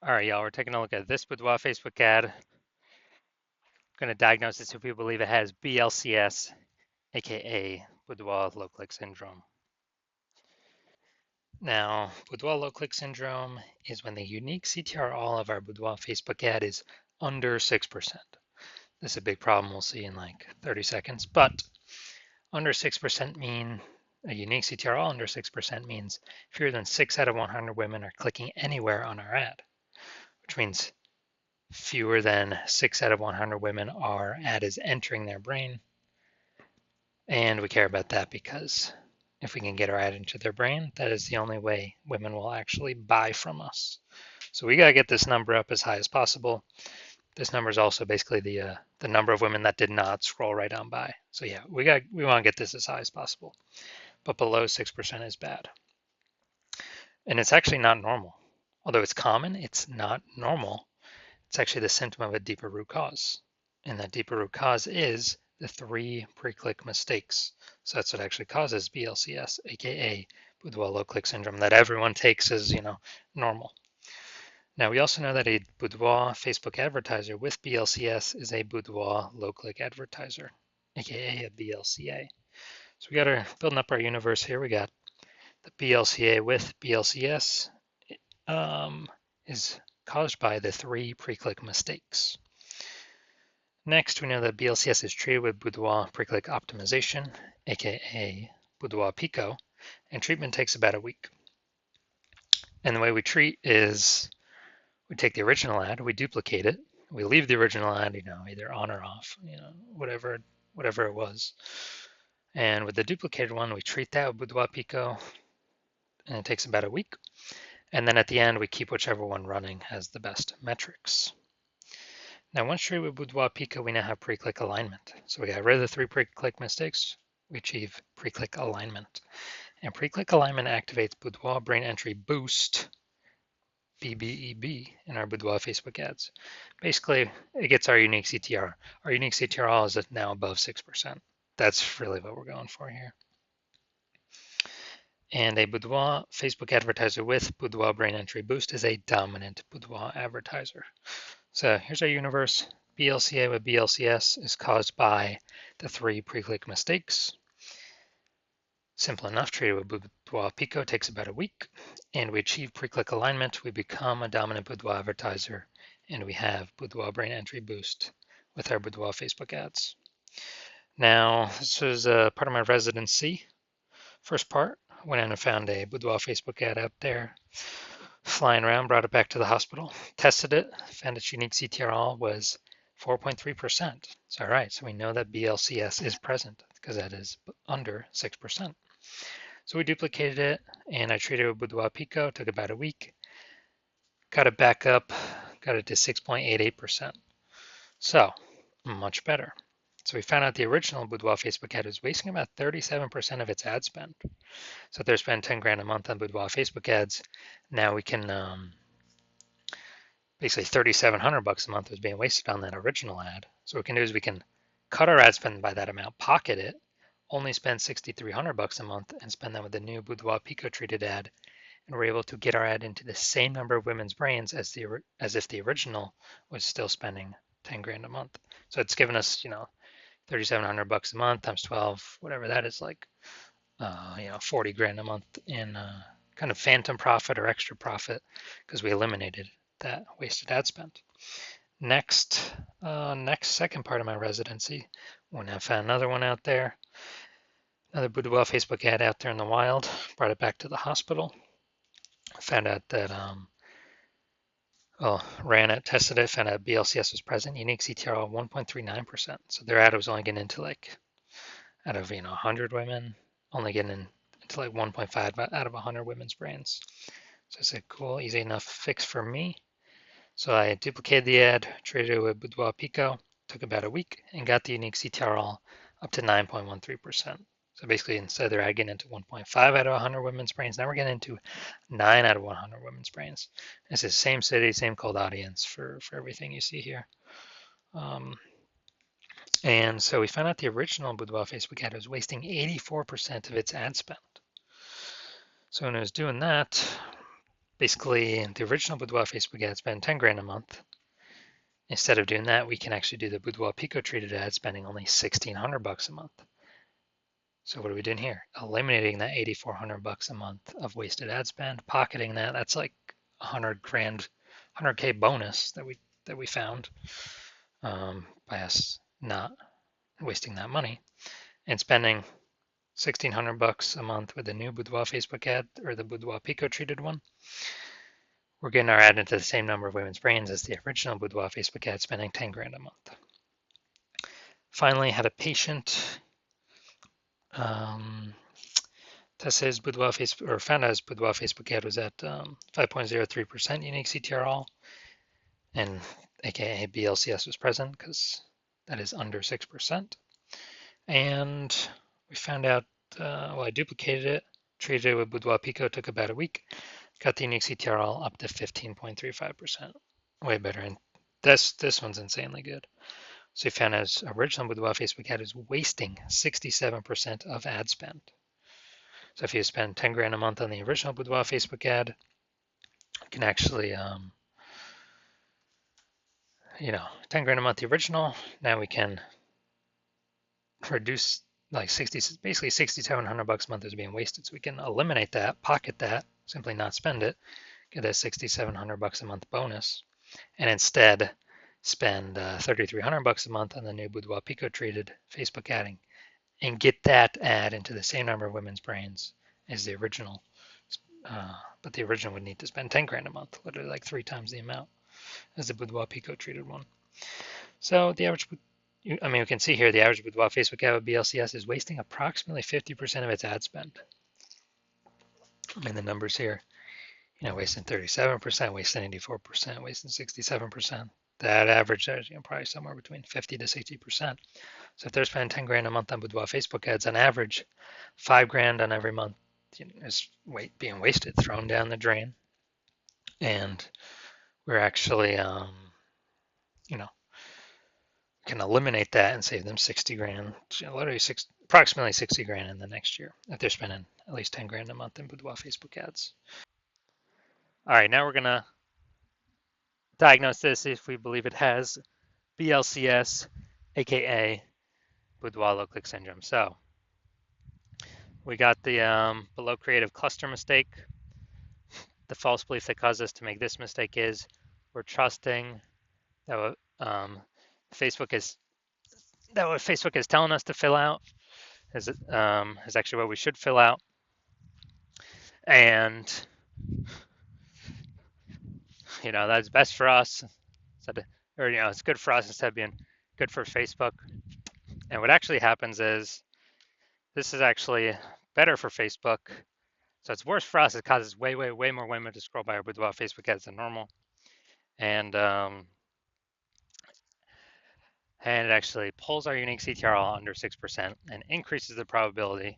All right, y'all, we're taking a look at this Boudoir Facebook ad. Going to diagnose this if we believe it has BLCS, aka Boudoir low click syndrome. Now, Boudoir low click syndrome is when the unique CTR all of our Boudoir Facebook ad is under 6%. This is a big problem we'll see in like 30 seconds, but under 6% mean a unique CTR all under 6% means fewer than 6 out of 100 women are clicking anywhere on our ad, which means fewer than 6 out of 100 women our ad is entering their brain. And we care about that because if we can get our ad into their brain, that is the only way women will actually buy from us. So we got to get this number up as high as possible. This number is also basically the number of women that did not scroll right on by. So yeah, we want to get this as high as possible. But below 6% is bad. And it's actually not normal. Although it's common, it's not normal. It's actually the symptom of a deeper root cause. And that deeper root cause is the 3 pre-click mistakes. So that's what actually causes BLCS, aka Boudoir low click syndrome, that everyone takes as, normal. Now we also know that a Boudoir Facebook advertiser with BLCS is a Boudoir low click advertiser, aka a BLCA. So we got our building up our universe here. We got the BLCA with BLCS is caused by the 3 pre-click mistakes. Next, we know that BLCS is treated with Boudoir pre-click optimization, aka Boudoir Pico, and treatment takes about a week. And the way we treat is we take the original ad, we duplicate it, we leave the original ad, either on or off, whatever it was. And with the duplicated one, we treat that with Boudoir Pico, and it takes about a week. And then at the end, we keep whichever one running has the best metrics. Now, once treated with Boudoir Pico, we now have pre-click alignment. So we got rid of the 3 pre-click mistakes. We achieve pre-click alignment. And pre-click alignment activates Boudoir Brain Entry Boost, BBEB, in our Boudoir Facebook ads. Basically, it gets our unique CTR. Our unique CTR is now above 6%. That's really what we're going for here. And a Boudoir Facebook advertiser with Boudoir Brain Entry Boost is a dominant Boudoir advertiser. So here's our universe. BLCA with BLCS is caused by the 3 pre-click mistakes. Simple enough, treated with Boudoir Pico takes about a week, and we achieve pre-click alignment. We become a dominant Boudoir advertiser, and we have Boudoir Brain Entry Boost with our Boudoir Facebook ads. Now, this was part of my residency. First part, went in and found a Boudoir Facebook ad out there, flying around, brought it back to the hospital, tested it, found its unique CTR was 4.3%. So all right, so we know that BLCS is present because that is under 6%. So we duplicated it, and I treated it with Boudoir Pico, took about a week, got it back up, got it to 6.88%. So much better. So we found out the original Boudoir Facebook ad was wasting about 37% of its ad spend. So if they're spending 10 grand a month on Boudoir Facebook ads, now we can basically 3,700 bucks a month was being wasted on that original ad. So what we can do is we can cut our ad spend by that amount, pocket it, only spend 6,300 bucks a month, and spend that with the new Boudoir Pico treated ad, and we're able to get our ad into the same number of women's brains as if the original was still spending 10 grand a month. So it's given us 3,700 bucks a month times 12, whatever that is, like 40 grand a month in kind of phantom profit or extra profit because we eliminated that wasted ad spend. Next second part of my residency, when I found another one out there, another Boudoir Facebook ad out there in the wild, brought it back to the hospital, found out that ran it, tested it, found out BLCS was present, unique CTR of 1.39%. So their ad was only getting into like, out of 100 women, only getting into like 1.5 out of 100 women's brains. So I said, cool, easy enough fix for me. So I duplicated the ad, treated it with Boudoir Pico, took about a week, and got the unique CTR all up to 9.13%. So basically, instead of their ad getting into 1.5 out of 100 women's brains, now we're getting into 9 out of 100 women's brains. It's the same city, same cold audience for everything you see here. And so we found out the original Boudoir Facebook ad was wasting 84% of its ad spend. So when it was doing that, basically the original Boudoir Facebook ad spend 10 grand a month. Instead of doing that, we can actually do the Boudoir Pico treated ad spending only 1,600 bucks a month. So what are we doing here? Eliminating that 8,400 bucks a month of wasted ad spend, pocketing that. That's like 100 grand, 100K bonus that we found by us not wasting that money and spending 1,600 bucks a month with the new Boudoir Facebook ad or the Boudoir Pico treated one. We're getting our ad into the same number of women's brains as the original Boudoir Facebook ad, spending 10 grand a month. Finally, had a patient test his Boudoir Facebook, or found out his Boudoir Facebook ad was at 5.03% unique CTR all, and aka BLCS was present because that is under 6%. And we found out, well, I duplicated it, treated it with Boudoir Pico, took about a week, got the unique CTR all up to 15.35%, way better. And this one's insanely good. So we found his original Boudoir Facebook ad is wasting 67% of ad spend. So if you spend 10 grand a month on the original Boudoir Facebook ad, you can actually, 10 grand a month the original. Now we can reduce like basically 6,700 bucks a month is being wasted. So we can eliminate that, pocket that, simply not spend it, get a 6,700 bucks a month bonus, and instead spend 3,300 bucks a month on the new Boudoir Pico treated Facebook adding, and get that ad into the same number of women's brains as the original. But the original would need to spend 10 grand a month, literally like 3 times the amount as the Boudoir Pico treated one. So the average, we can see here the average Boudoir Facebook ad with BLCS is wasting approximately 50% of its ad spend. The numbers here, wasting 37%, wasting 84%, wasting 67%. That average is probably somewhere between 50 to 60%. So if they're spending 10 grand a month on Boudoir Facebook ads, on average, 5 grand on every month is being wasted, thrown down the drain. And we're actually, can eliminate that and save them 60 grand, literally approximately 60 grand in the next year if they're spending at least 10 grand a month in Boudoir Facebook ads. All right, now we're going to diagnose this if we believe it has BLCS, aka Boudoir low click syndrome. So we got the below creative cluster mistake. The false belief that caused us to make this mistake is we're trusting that what Facebook is telling us to fill out is actually what we should fill out, and that's best for us, or it's good for us instead of being good for Facebook. And what actually happens is this is actually better for Facebook. So it's worse for us. It causes way more women to scroll by our Boudoir Facebook ads than normal, and it actually pulls our unique CTR under 6% and increases the probability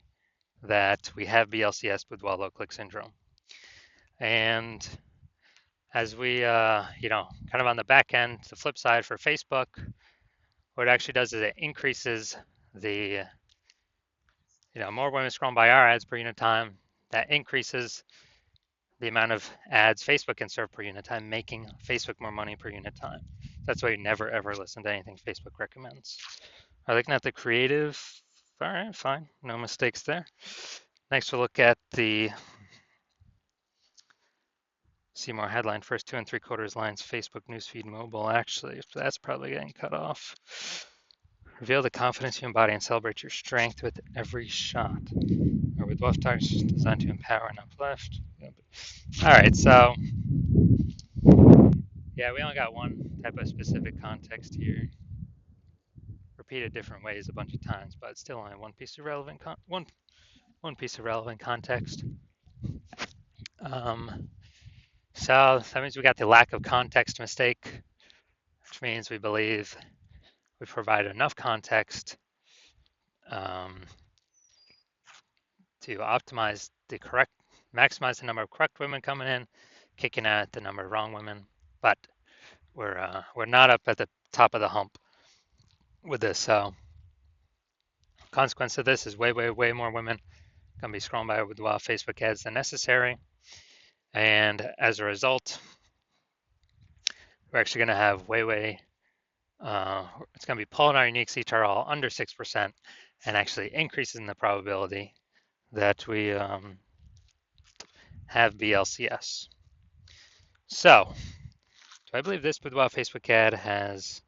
that we have BLCS Boudoir low click syndrome. And as we, kind of on the back end, the flip side for Facebook, what it actually does is it increases the, more women scrolling by our ads per unit time. That increases the amount of ads Facebook can serve per unit time, making Facebook more money per unit time. That's why you never ever listen to anything Facebook recommends. All right, looking at the creative. All right, fine, no mistakes there. Next, we'll look at the see more headline, first 2 3/4 lines, Facebook newsfeed mobile. Actually, that's probably getting cut off. Reveal the confidence you embody and celebrate your strength with every shot. Or with left targets designed to empower and uplift. All right, so yeah, we only got one type of specific context here. Repeated different ways a bunch of times, but it's still only one piece of relevant one piece of relevant context. So that means we got the lack of context mistake, which means we believe we provide enough context to maximize the number of correct women coming in, kicking out the number of wrong women. But we're not up at the top of the hump with this. So consequence of this is way more women gonna be scrolling by with Boudoir Facebook ads than necessary. And as a result, we're actually going to have it's going to be pulling our unique CTRL under 6% and actually increasing the probability that we have BLCS. So, do I believe this Boudoir Facebook ad has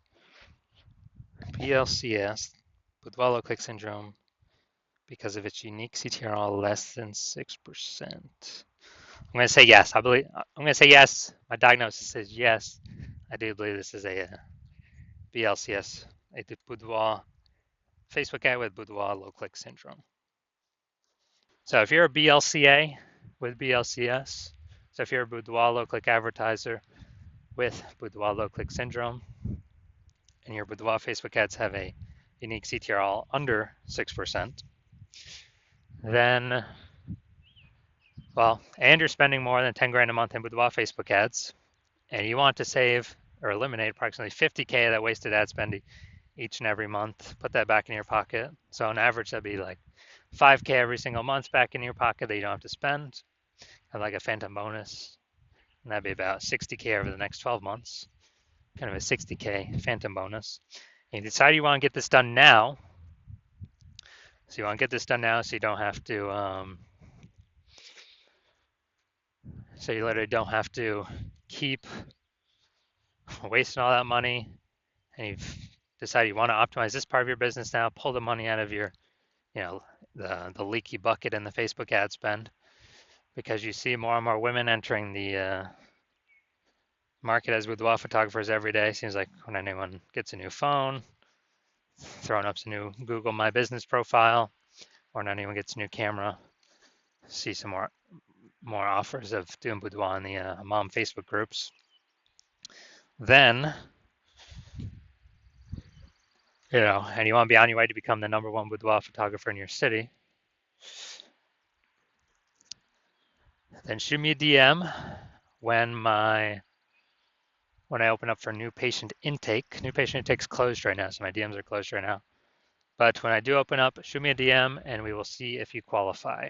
BLCS, Boudoir low click syndrome, because of its unique CTRL less than 6%? I'm going to say yes. I'm going to say yes. My diagnosis is yes. I do believe this is a BLCS, a Boudoir Facebook ad with Boudoir low click syndrome. So if you're a BLCA with BLCS, so if you're a Boudoir low click advertiser with Boudoir low click syndrome, and your Boudoir Facebook ads have a unique CTRL under 6%, then, well, and you're spending more than 10 grand a month in Boudoir Facebook ads, and you want to save or eliminate approximately 50K of that wasted ad spend each and every month, put that back in your pocket. So on average, that'd be like 5K every single month back in your pocket that you don't have to spend, kind of like a phantom bonus. And that'd be about 60K over the next 12 months, kind of a 60K phantom bonus. And you decide you want to get this done now. So you want to get this done now so you don't have to, so you literally don't have to keep wasting all that money. And you've decided you want to optimize this part of your business now, pull the money out of your, the leaky bucket in the Facebook ad spend, because you see more and more women entering the market as boudoir photographers every day. Seems like when anyone gets a new phone, throwing up some new Google My Business profile, or when anyone gets a new camera, see some more offers of doing boudoir in the mom Facebook groups. Then, and you want to be on your way to become the #1 boudoir photographer in your city, then shoot me a DM when I open up for new patient intake. New patient intake's closed right now, so my DMs are closed right now. But when I do open up, shoot me a DM and we will see if you qualify.